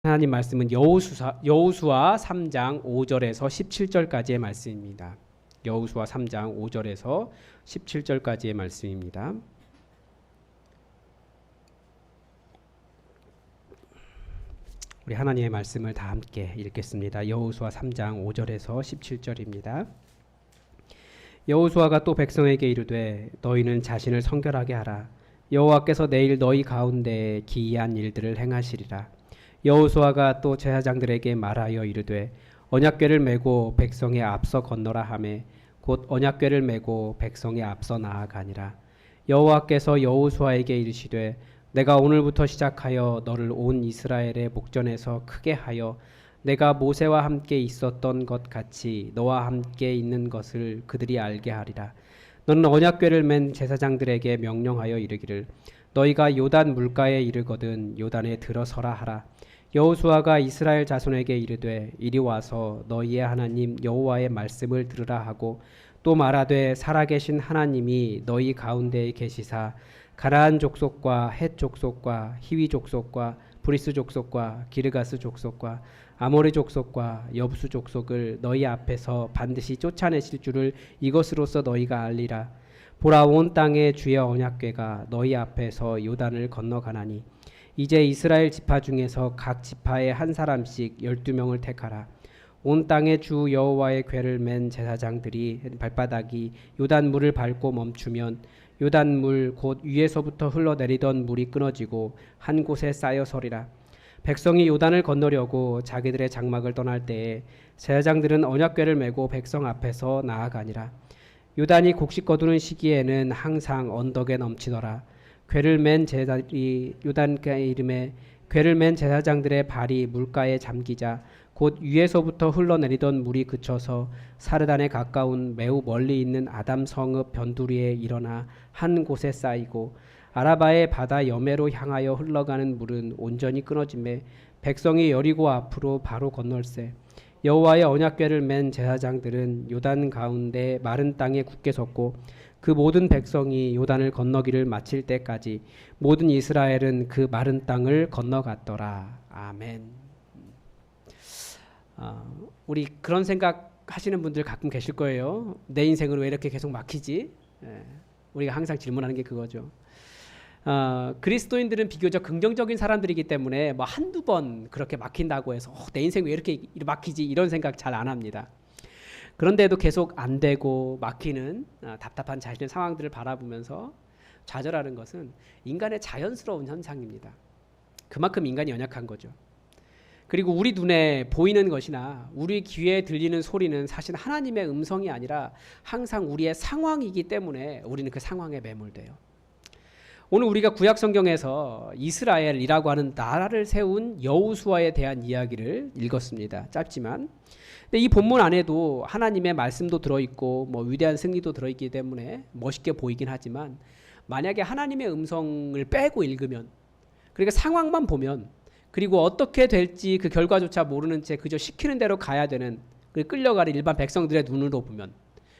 하나님 말씀은 여호수아 3장 5절에서 17절까지의 말씀입니다. 여호수아 3장 5절에서 17절까지의 말씀입니다. 우리 하나님의 말씀을 다 함께 읽겠습니다. 여호수아 3장 5절에서 17절입니다. 여호수아가 또 백성에게 이르되 너희는 자신을 성결하게 하라. 여호와께서 내일 너희 가운데에 기이한 일들을 행하시리라. 여호수아가 또 제사장들에게 말하여 이르되 언약궤를 메고 백성의 앞서 건너라 하매 곧 언약궤를 메고 백성의 앞서 나아가니라. 여호와께서 여호수아에게 이르시되 내가 오늘부터 시작하여 너를 온 이스라엘의 목전에서 크게 하여 내가 모세와 함께 있었던 것 같이 너와 함께 있는 것을 그들이 알게 하리라. 너는 언약궤를 맨 제사장들에게 명령하여 이르기를 너희가 요단 물가에 이르거든 요단에 들어서라 하라. 여호수아가 이스라엘 자손에게 이르되 이리 와서 너희의 하나님 여호와의 말씀을 들으라 하고 또 말하되 살아계신 하나님이 너희 가운데에 계시사 가나안 족속과 헷 족속과 히위 족속과 브리스 족속과 기르가스 족속과 아모리 족속과 여부수 족속을 너희 앞에서 반드시 쫓아내실 줄을 이것으로써 너희가 알리라. 보라, 온 땅의 주의 언약궤가 너희 앞에서 요단을 건너가나니 이제 이스라엘 지파 중에서 각 지파에 한 사람씩 12명을 택하라. 온 땅의 주 여호와의 궤를 맨 제사장들이 발바닥이 요단 물을 밟고 멈추면 요단 물 곧 위에서부터 흘러내리던 물이 끊어지고 한 곳에 쌓여 서리라. 백성이 요단을 건너려고 자기들의 장막을 떠날 때에 제사장들은 언약궤를 메고 백성 앞에서 나아가니라. 요단이 곡식 거두는 시기에는 항상 언덕에 넘치더라. 궤를 맨 제사장들이 요단가의 이름에 궤를 맨 제사장들의 발이 물가에 잠기자 곧 위에서부터 흘러내리던 물이 그쳐서 사르단에 가까운 매우 멀리 있는 아담 성읍 변두리에 일어나 한 곳에 쌓이고 아라바의 바다 여매로 향하여 흘러가는 물은 온전히 끊어지매 백성이 여리고 앞으로 바로 건널세. 여호와의 언약궤를 맨 제사장들은 요단 가운데 마른 땅에 굳게 섰고 그 모든 백성이 요단을 건너기를 마칠 때까지 모든 이스라엘은 그 마른 땅을 건너갔더라. 아멘. 우리 그런 생각 하시는 분들 가끔 계실 거예요. 내 인생은 왜 이렇게 계속 막히지? 우리가 항상 질문하는 게 그거죠. 그리스도인들은 비교적 긍정적인 사람들이기 때문에 뭐 한두 번 그렇게 막힌다고 해서 내 인생 왜 이렇게 막히지 이런 생각 잘 안 합니다. 그런데도 계속 안 되고 막히는 답답한 자신의 상황들을 바라보면서 좌절하는 것은 인간의 자연스러운 현상입니다. 그만큼 인간이 연약한 거죠. 그리고 우리 눈에 보이는 것이나 우리 귀에 들리는 소리는 사실 하나님의 음성이 아니라 항상 우리의 상황이기 때문에 우리는 그 상황에 매몰돼요. 오늘 우리가 구약 성경에서 이스라엘이라고 하는 나라를 세운 여호수아에 대한 이야기를 읽었습니다. 짧지만 근데 이 본문 안에도 하나님의 말씀도 들어있고 뭐 위대한 승리도 들어있기 때문에 멋있게 보이긴 하지만 만약에 하나님의 음성을 빼고 읽으면 그러니까 상황만 보면 그리고 어떻게 될지 그 결과조차 모르는 채 그저 시키는 대로 가야 되는 끌려가는 일반 백성들의 눈으로 보면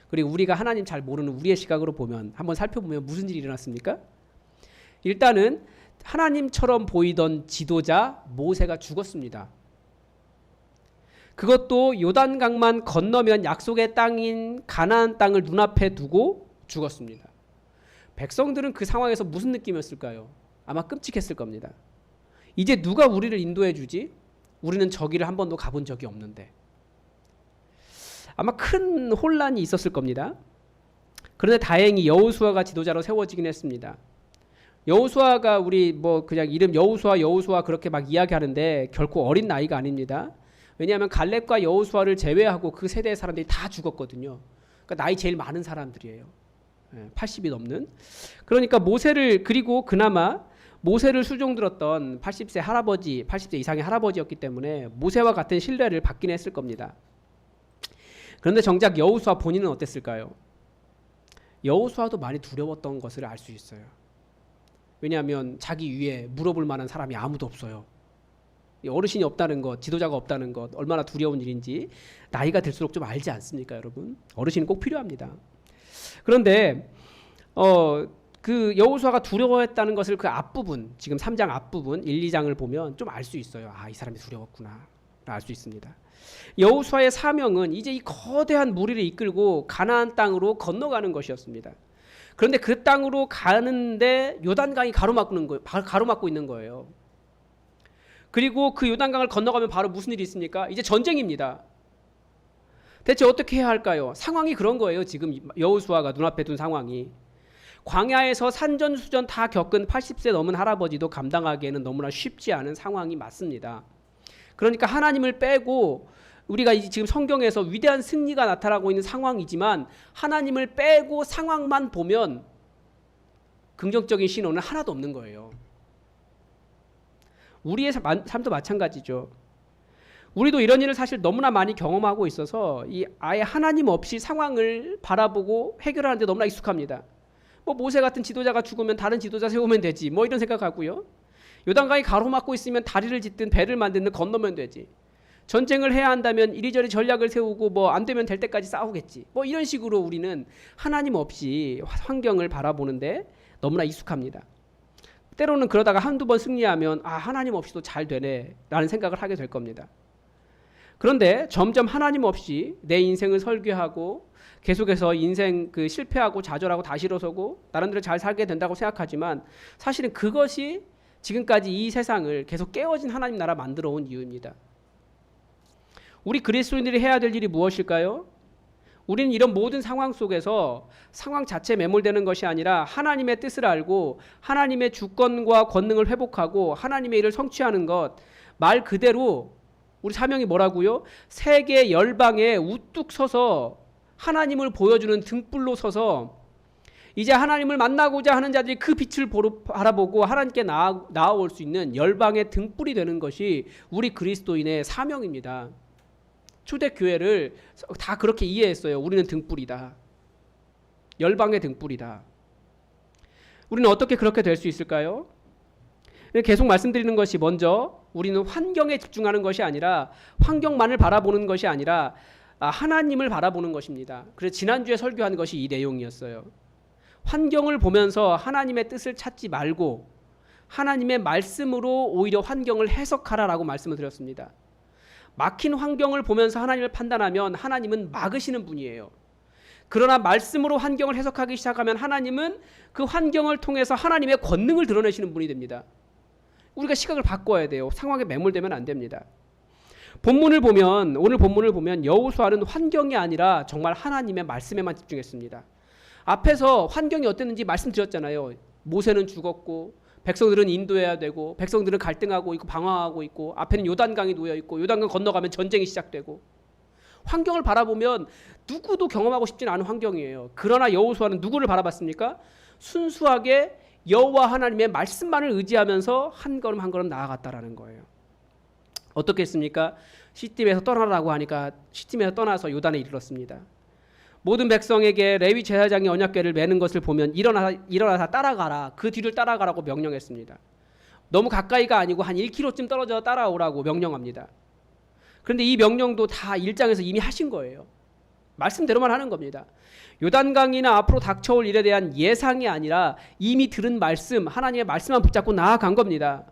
그리고 우리가 하나님 잘 모르는 우리의 시각으로 보면 한번 살펴보면 무슨 일이 일어났습니까? 일단은 하나님처럼 보이던 지도자 모세가 죽었습니다. 그것도 요단강만 건너면 약속의 땅인 가나안 땅을 눈앞에 두고 죽었습니다. 백성들은 그 상황에서 무슨 느낌이었을까요? 아마 끔찍했을 겁니다. 이제 누가 우리를 인도해 주지? 우리는 저기를 한 번도 가본 적이 없는데. 아마 큰 혼란이 있었을 겁니다. 그런데 다행히 여호수아가 지도자로 세워지긴 했습니다. 여호수아가 우리 뭐 그냥 이름 여호수아 그렇게 막 이야기하는데 결코 어린 나이가 아닙니다. 왜냐하면 갈렙과 여호수아를 제외하고 그 세대의 사람들이 다 죽었거든요. 그러니까 나이 제일 많은 사람들이에요. 80이 넘는. 그러니까 모세를 그리고 그나마 모세를 수종들었던 80세 이상의 할아버지였기 때문에 모세와 같은 신뢰를 받긴 했을 겁니다. 그런데 정작 여호수아 본인은 어땠을까요? 여호수아도 많이 두려웠던 것을 알 수 있어요. 왜냐하면 자기 위에 물어볼 만한 사람이 아무도 없어요. 어르신이 없다는 것, 지도자가 없다는 것 얼마나 두려운 일인지 나이가 들수록 좀 알지 않습니까, 여러분? 어르신은 꼭 필요합니다. 그런데 그 여호수아가 두려워했다는 것을 그 앞부분, 지금 3장 앞부분 1, 2장을 보면 좀 알 수 있어요. 아, 이 사람이 두려웠구나 알 수 있습니다. 여호수아의 사명은 이제 이 거대한 무리를 이끌고 가나안 땅으로 건너가는 것이었습니다. 그런데 그 땅으로 가는데 요단강이 가로막고 있는 거예요. 그리고 그 요단강을 건너가면 바로 무슨 일이 있습니까? 이제 전쟁입니다. 대체 어떻게 해야 할까요? 상황이 그런 거예요. 지금 여호수아가 눈앞에 둔 상황이. 광야에서 산전수전 다 겪은 80세 넘은 할아버지도 감당하기에는 너무나 쉽지 않은 상황이 맞습니다. 그러니까 하나님을 빼고, 우리가 지금 성경에서 위대한 승리가 나타나고 있는 상황이지만 하나님을 빼고 상황만 보면 긍정적인 신호는 하나도 없는 거예요. 우리의 삶도 마찬가지죠. 우리도 이런 일을 사실 너무나 많이 경험하고 있어서 아예 하나님 없이 상황을 바라보고 해결하는데 너무나 익숙합니다. 뭐 모세 같은 지도자가 죽으면 다른 지도자 세우면 되지, 뭐 이런 생각하고요. 요단강이 가로막고 있으면 다리를 짓든 배를 만드든 건너면 되지. 전쟁을 해야 한다면 이리저리 전략을 세우고 뭐 안 되면 될 때까지 싸우겠지. 뭐 이런 식으로 우리는 하나님 없이 환경을 바라보는데 너무나 익숙합니다. 때로는 그러다가 한두 번 승리하면 아, 하나님 없이도 잘 되네 라는 생각을 하게 될 겁니다. 그런데 점점 하나님 없이 내 인생을 설계하고 계속해서 인생 실패하고 좌절하고 다시 일어서고 나름대로 잘 살게 된다고 생각하지만 사실은 그것이 지금까지 이 세상을 계속 깨어진 하나님 나라 만들어 온 이유입니다. 우리 그리스도인들이 해야 될 일이 무엇일까요? 우리는 이런 모든 상황 속에서 상황 자체에 매몰되는 것이 아니라 하나님의 뜻을 알고 하나님의 주권과 권능을 회복하고 하나님의 일을 성취하는 것, 말 그대로 우리 사명이 뭐라고요? 세계 열방에 우뚝 서서 하나님을 보여주는 등불로 서서 이제 하나님을 만나고자 하는 자들이 그 빛을 바라보고 하나님께 나아올 수 있는 열방의 등불이 되는 것이 우리 그리스도인의 사명입니다. 초대교회를 다 그렇게 이해했어요. 우리는 등불이다. 열방의 등불이다. 우리는 어떻게 그렇게 될 수 있을까요? 계속 말씀드리는 것이 먼저 우리는 환경에 집중하는 것이 아니라 환경만을 바라보는 것이 아니라 하나님을 바라보는 것입니다. 그래서 지난주에 설교한 것이 이 내용이었어요. 환경을 보면서 하나님의 뜻을 찾지 말고 하나님의 말씀으로 오히려 환경을 해석하라라고 말씀을 드렸습니다. 막힌 환경을 보면서 하나님을 판단하면 하나님은 막으시는 분이에요. 그러나 말씀으로 환경을 해석하기 시작하면 하나님은 그 환경을 통해서 하나님의 권능을 드러내시는 분이 됩니다. 우리가 시각을 바꿔야 돼요. 상황에 매몰되면 안 됩니다. 오늘 본문을 보면 여호수아는 환경이 아니라 정말 하나님의 말씀에만 집중했습니다. 앞에서 환경이 어땠는지 말씀드렸잖아요. 모세는 죽었고 백성들은 인도해야 되고 백성들은 갈등하고 있고 방황하고 있고 앞에는 요단강이 놓여 있고 요단강 건너가면 전쟁이 시작되고 환경을 바라보면 누구도 경험하고 싶지는 않은 환경이에요. 그러나 여호수아는 누구를 바라봤습니까? 순수하게 여호와 하나님의 말씀만을 의지하면서 한 걸음 한 걸음 나아갔다라는 거예요. 어떻게 했습니까? 시팀에서 떠나라고 하니까 시팀에서 떠나서 요단에 이르렀습니다. 모든 백성에게 레위 제사장이 언약궤를 매는 것을 보면 일어나서 따라가라. 그 뒤를 따라가라고 명령했습니다. 너무 가까이가 아니고 한 1km쯤 떨어져 따라오라고 명령합니다. 그런데 이 명령도 다 1장에서 이미 하신 거예요. 말씀대로만 하는 겁니다. 요단강이나 앞으로 닥쳐올 일에 대한 예상이 아니라 이미 들은 말씀, 하나님의 말씀만 붙잡고 나아간 겁니다.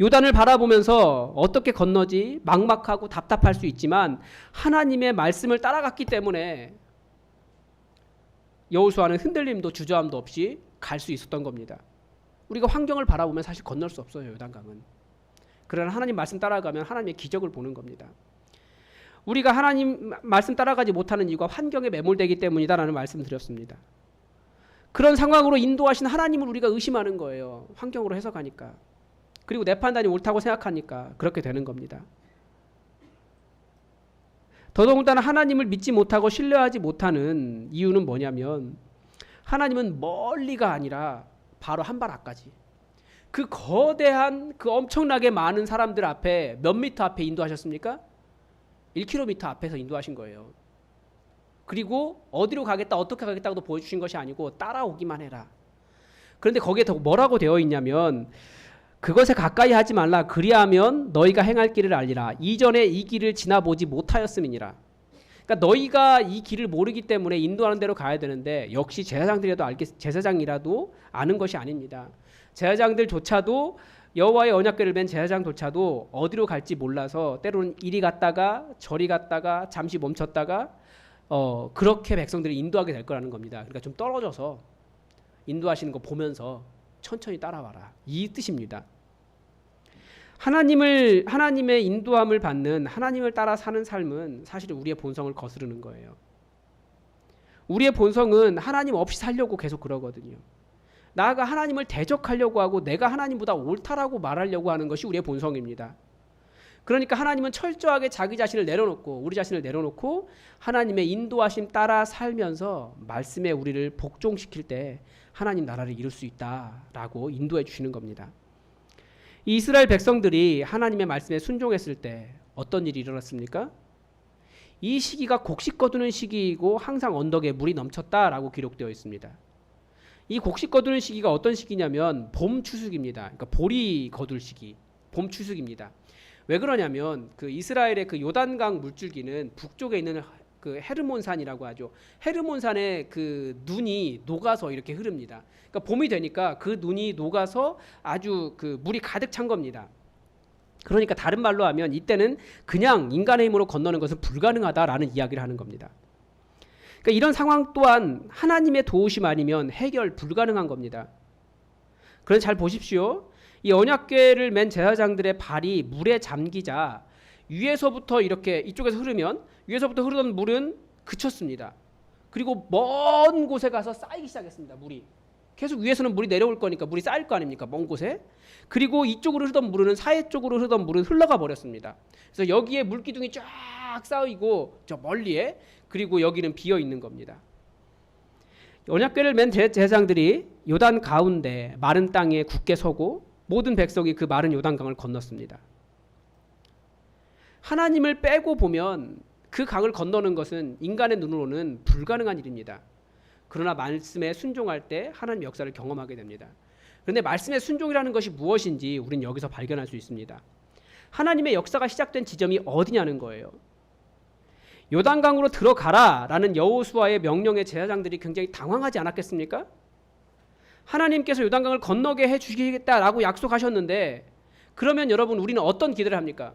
요단을 바라보면서 어떻게 건너지 막막하고 답답할 수 있지만 하나님의 말씀을 따라갔기 때문에 여호수아는 흔들림도 주저함도 없이 갈 수 있었던 겁니다. 우리가 환경을 바라보면 사실 건널 수 없어요. 요단강은. 그러나 하나님 말씀 따라가면 하나님의 기적을 보는 겁니다. 우리가 하나님 말씀 따라가지 못하는 이유가 환경에 매몰되기 때문이다라는 말씀을 드렸습니다. 그런 상황으로 인도하신 하나님을 우리가 의심하는 거예요. 환경으로 해석하니까. 그리고 내 판단이 옳다고 생각하니까 그렇게 되는 겁니다. 더더군다나 하나님을 믿지 못하고 신뢰하지 못하는 이유는 뭐냐면 하나님은 멀리가 아니라 바로 한 발 앞까지 그 거대한 그 엄청나게 많은 사람들 앞에 몇 미터 앞에 인도하셨습니까? 1km 앞에서 인도하신 거예요. 그리고 어디로 가겠다 어떻게 가겠다고도 보여주신 것이 아니고 따라오기만 해라. 그런데 거기에 더 뭐라고 되어 있냐면 그것에 가까이 하지 말라. 그리하면 너희가 행할 길을 알리라. 이전에 이 길을 지나보지 못하였음이니라. 그러니까 너희가 이 길을 모르기 때문에 인도하는 대로 가야 되는데 역시 제사장이라도 아는 것이 아닙니다. 제사장들조차도 여호와의 언약궤를 맨 제사장조차도 어디로 갈지 몰라서 때로는 이리 갔다가 저리 갔다가 잠시 멈췄다가 그렇게 백성들이 인도하게 될 거라는 겁니다. 그러니까 좀 떨어져서 인도하시는 거 보면서 천천히 따라와라, 이 뜻입니다. 하나님의 인도함을 받는, 하나님을 따라 사는 삶은 사실 우리의 본성을 거스르는 거예요. 우리의 본성은 하나님 없이 살려고 계속 그러거든요. 나아가 하나님을 대적하려고 하고 내가 하나님보다 옳다라고 말하려고 하는 것이 우리의 본성입니다. 그러니까 하나님은 철저하게 자기 자신을 내려놓고, 우리 자신을 내려놓고 하나님의 인도하심 따라 살면서 말씀에 우리를 복종시킬 때 하나님 나라를 이룰 수 있다라고 인도해 주시는 겁니다. 이 이스라엘 백성들이 하나님의 말씀에 순종했을 때 어떤 일이 일어났습니까? 이 시기가 곡식 거두는 시기이고 항상 언덕에 물이 넘쳤다라고 기록되어 있습니다. 이 곡식 거두는 시기가 어떤 시기냐면 봄 추수기입니다. 그러니까 보리 거둘 시기, 봄 추수기입니다. 왜 그러냐면 그 이스라엘의 그 요단강 물줄기는 북쪽에 있는 그 헤르몬산이라고 하죠. 헤르몬산에 그 눈이 녹아서 이렇게 흐릅니다. 그러니까 봄이 되니까 그 눈이 녹아서 아주 그 물이 가득 찬 겁니다. 그러니까 다른 말로 하면 이때는 그냥 인간의 힘으로 건너는 것은 불가능하다라는 이야기를 하는 겁니다. 그러니까 이런 상황 또한 하나님의 도우심 아니면 해결 불가능한 겁니다. 그런데 잘 보십시오. 이 언약궤를 맨 제사장들의 발이 물에 잠기자 위에서부터 이렇게 이쪽에서 흐르면 위에서부터 흐르던 물은 그쳤습니다. 그리고 먼 곳에 가서 쌓이기 시작했습니다. 물이 계속 위에서는 물이 내려올 거니까 물이 쌓일 거 아닙니까? 먼 곳에. 그리고 이쪽으로 흐르던 물은 사해 쪽으로 흐르던 물은 흘러가 버렸습니다. 그래서 여기에 물기둥이 쫙 쌓이고 저 멀리에, 그리고 여기는 비어 있는 겁니다. 언약궤를 맨 제사장들이 요단 가운데 마른 땅에 굳게 서고 모든 백성이 그 마른 요단강을 건넜습니다. 하나님을 빼고 보면 그 강을 건너는 것은 인간의 눈으로는 불가능한 일입니다. 그러나 말씀에 순종할 때 하나님의 역사를 경험하게 됩니다. 그런데 말씀의 순종이라는 것이 무엇인지 우리는 여기서 발견할 수 있습니다. 하나님의 역사가 시작된 지점이 어디냐는 거예요. 요단강으로 들어가라 라는 여호수아의 명령에 제사장들이 굉장히 당황하지 않았겠습니까? 하나님께서 요단강을 건너게 해주시겠다라고 약속하셨는데, 그러면 여러분 우리는 어떤 기대를 합니까?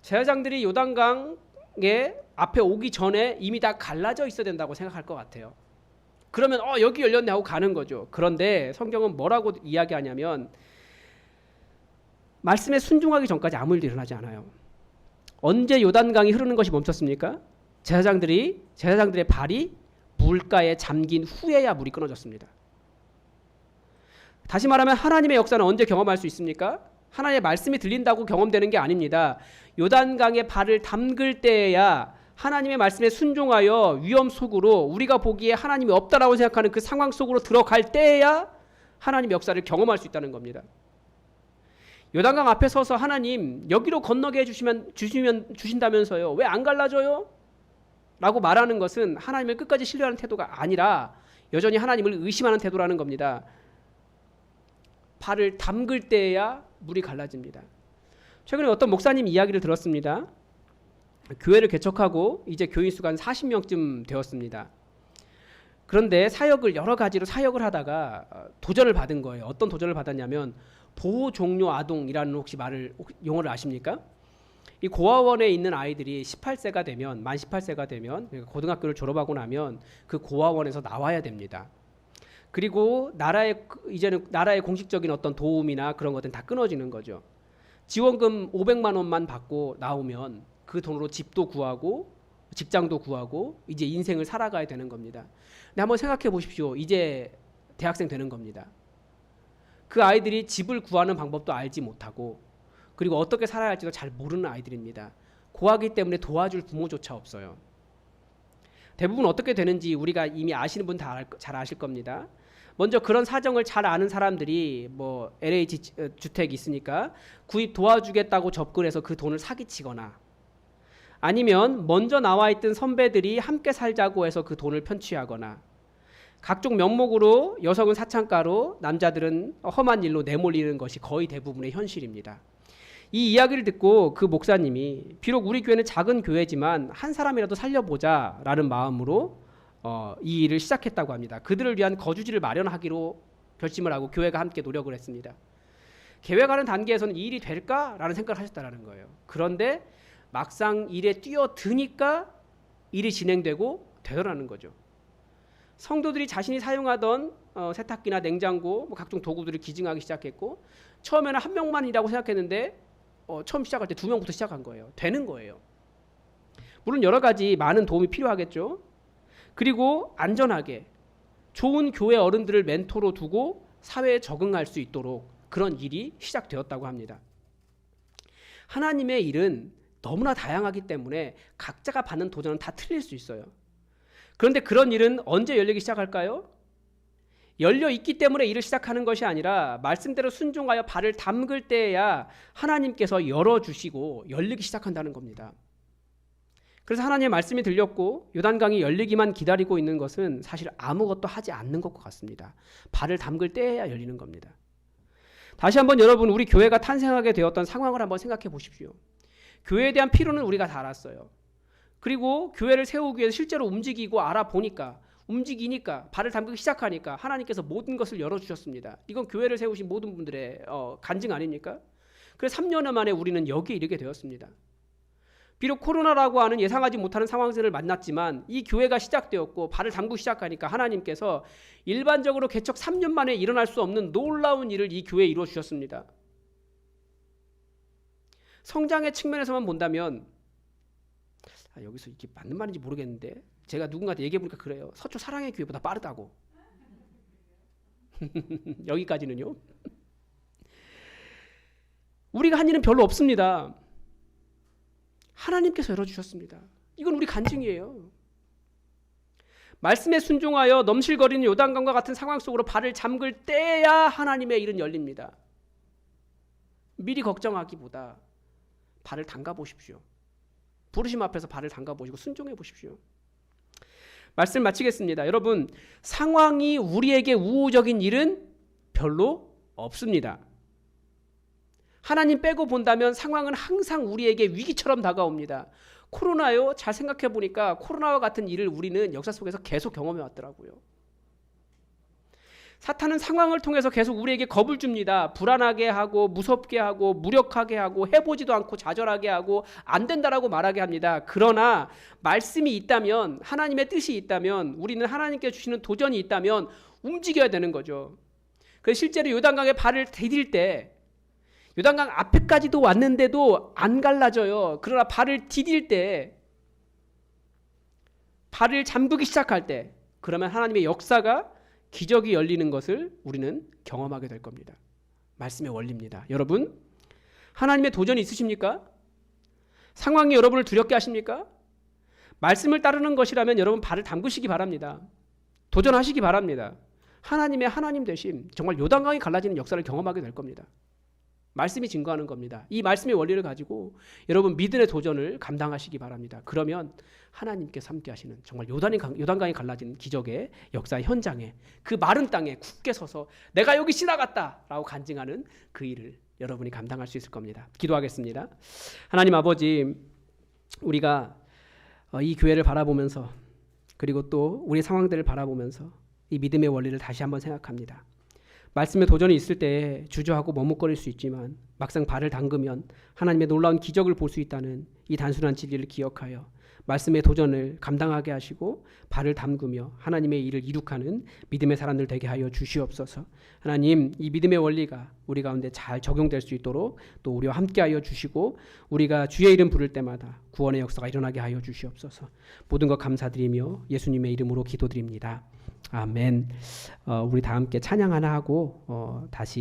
제사장들이 요단강에 앞에 오기 전에 이미 다 갈라져 있어야 된다고 생각할 것 같아요. 그러면 여기 열렸네 하고 가는 거죠. 그런데 성경은 뭐라고 이야기하냐면 말씀에 순종하기 전까지 아무 일도 일어나지 않아요. 언제 요단강이 흐르는 것이 멈췄습니까? 제사장들의 발이 물가에 잠긴 후에야 물이 끊어졌습니다. 다시 말하면 하나님의 역사는 언제 경험할 수 있습니까? 하나님의 말씀이 들린다고 경험되는 게 아닙니다. 요단강에 발을 담글 때에야 하나님의 말씀에 순종하여 위험 속으로, 우리가 보기에 하나님이 없다라고 생각하는 그 상황 속으로 들어갈 때에야 하나님의 역사를 경험할 수 있다는 겁니다. 요단강 앞에 서서 하나님 여기로 건너게 주신다면서요, 왜 안 갈라져요? 라고 말하는 것은 하나님을 끝까지 신뢰하는 태도가 아니라 여전히 하나님을 의심하는 태도라는 겁니다. 발을 담글 때에야 물이 갈라집니다. 최근에 어떤 목사님 이야기를 들었습니다. 교회를 개척하고 이제 교인 수가 한 40명쯤 되었습니다. 그런데 여러 가지로 사역을 하다가 도전을 받은 거예요. 어떤 도전을 받았냐면 보호 종료 아동이라는 혹시 용어를 아십니까? 이 고아원에 있는 아이들이 만 18세가 되면 그러니까 고등학교를 졸업하고 나면 그 고아원에서 나와야 됩니다. 그리고 이제는 나라의 공식적인 어떤 도움이나 그런 것들은 다 끊어지는 거죠. 지원금 500만 원만 받고 나오면 그 돈으로 집도 구하고 직장도 구하고 이제 인생을 살아가야 되는 겁니다. 근데 한번 생각해 보십시오. 이제 대학생 되는 겁니다. 그 아이들이 집을 구하는 방법도 알지 못하고, 그리고 어떻게 살아야 할지도 잘 모르는 아이들입니다. 고아기 때문에 도와줄 부모조차 없어요. 대부분 어떻게 되는지 우리가 이미 아시는 분 다 잘 아실 겁니다. 먼저 그런 사정을 잘 아는 사람들이 뭐 LH 주택이 있으니까 구입 도와주겠다고 접근해서 그 돈을 사기치거나, 아니면 먼저 나와 있던 선배들이 함께 살자고 해서 그 돈을 편취하거나, 각종 명목으로 여성은 사창가로 남자들은 험한 일로 내몰리는 것이 거의 대부분의 현실입니다. 이 이야기를 듣고 그 목사님이 비록 우리 교회는 작은 교회지만 한 사람이라도 살려보자라는 마음으로 이 일을 시작했다고 합니다. 그들을 위한 거주지를 마련하기로 결심을 하고 교회가 함께 노력을 했습니다. 계획하는 단계에서는 이 일이 될까라는 생각을 하셨다는 거예요. 그런데 막상 일에 뛰어드니까 일이 진행되고 되더라는 거죠. 성도들이 자신이 사용하던 세탁기나 냉장고, 각종 도구들을 기증하기 시작했고, 처음에는 한 명만이라고 생각했는데 처음 시작할 때 2명부터 시작한 거예요. 되는 거예요. 물론 여러 가지 많은 도움이 필요하겠죠. 그리고 안전하게 좋은 교회 어른들을 멘토로 두고 사회에 적응할 수 있도록 그런 일이 시작되었다고 합니다. 하나님의 일은 너무나 다양하기 때문에 각자가 받는 도전은 다 틀릴 수 있어요. 그런데 그런 일은 언제 열리기 시작할까요? 열려 있기 때문에 일을 시작하는 것이 아니라 말씀대로 순종하여 발을 담글 때에야 하나님께서 열어주시고 열리기 시작한다는 겁니다. 그래서 하나님의 말씀이 들렸고 요단강이 열리기만 기다리고 있는 것은 사실 아무것도 하지 않는 것 같습니다. 발을 담글 때에야 열리는 겁니다. 다시 한번 여러분, 우리 교회가 탄생하게 되었던 상황을 한번 생각해 보십시오. 교회에 대한 필요는 우리가 다 알았어요. 그리고 교회를 세우기 위해서 실제로 움직이고 알아보니까, 움직이니까, 발을 담그기 시작하니까 하나님께서 모든 것을 열어주셨습니다. 이건 교회를 세우신 모든 분들의 간증 아닙니까? 그래서 3년 만에 우리는 여기에 이르게 되었습니다. 비록 코로나라고 하는 예상하지 못하는 상황들을 만났지만 이 교회가 시작되었고 발을 담그기 시작하니까 하나님께서 일반적으로 개척 3년 만에 일어날 수 없는 놀라운 일을 이 교회에 이루어 주셨습니다. 성장의 측면에서만 본다면, 여기서 이게 맞는 말인지 모르겠는데 제가 누군가한테 얘기해 보니까 그래요. 서초 사랑의 교회보다 빠르다고. 여기까지는요. 우리가 한 일은 별로 없습니다. 하나님께서 열어주셨습니다. 이건 우리 간증이에요. 말씀에 순종하여 넘실거리는 요단강과 같은 상황 속으로 발을 잠글 때야 하나님의 일은 열립니다. 미리 걱정하기보다 발을 담가 보십시오. 부르심 앞에서 발을 담가 보시고 순종해 보십시오. 말씀 마치겠습니다. 여러분, 상황이 우리에게 우호적인 일은 별로 없습니다. 하나님 빼고 본다면 상황은 항상 우리에게 위기처럼 다가옵니다. 코로나요, 잘 생각해 보니까 코로나와 같은 일을 우리는 역사 속에서 계속 경험해 왔더라고요. 사탄은 상황을 통해서 계속 우리에게 겁을 줍니다. 불안하게 하고 무섭게 하고 무력하게 하고 해보지도 않고 좌절하게 하고 안 된다라고 말하게 합니다. 그러나 말씀이 있다면, 하나님의 뜻이 있다면, 우리는 하나님께 주시는 도전이 있다면 움직여야 되는 거죠. 그래서 실제로 요단강에 발을 디딜 때 요단강 앞에까지도 왔는데도 안 갈라져요. 그러나 발을 디딜 때, 발을 잠그기 시작할 때, 그러면 하나님의 역사가, 기적이 열리는 것을 우리는 경험하게 될 겁니다. 말씀의 원리입니다. 여러분, 하나님의 도전이 있으십니까? 상황이 여러분을 두렵게 하십니까? 말씀을 따르는 것이라면 여러분 발을 담그시기 바랍니다. 도전하시기 바랍니다. 하나님의 하나님 되심, 정말 요단강이 갈라지는 역사를 경험하게 될 겁니다. 말씀이 증거하는 겁니다. 이 말씀의 원리를 가지고 여러분 믿음의 도전을 감당하시기 바랍니다. 그러면 하나님께서 함께 하시는 정말 요단강이 갈라지는 기적의 역사의 현장에, 그 마른 땅에 굳게 서서 내가 여기 지나갔다라고 간증하는 그 일을 여러분이 감당할 수 있을 겁니다. 기도하겠습니다. 하나님 아버지, 우리가 이 교회를 바라보면서, 그리고 또 우리 상황들을 바라보면서 이 믿음의 원리를 다시 한번 생각합니다. 말씀의 도전이 있을 때 주저하고 머뭇거릴 수 있지만 막상 발을 담그면 하나님의 놀라운 기적을 볼 수 있다는 이 단순한 진리를 기억하여 말씀의 도전을 감당하게 하시고 발을 담그며 하나님의 일을 이룩하는 믿음의 사람들 되게 하여 주시옵소서. 하나님, 이 믿음의 원리가 우리 가운데 잘 적용될 수 있도록 또 우리와 함께 하여 주시고 우리가 주의 이름 부를 때마다 구원의 역사가 일어나게 하여 주시옵소서. 모든 것 감사드리며 예수님의 이름으로 기도드립니다. 아멘. 우리 다 함께 찬양 하나 하고 다시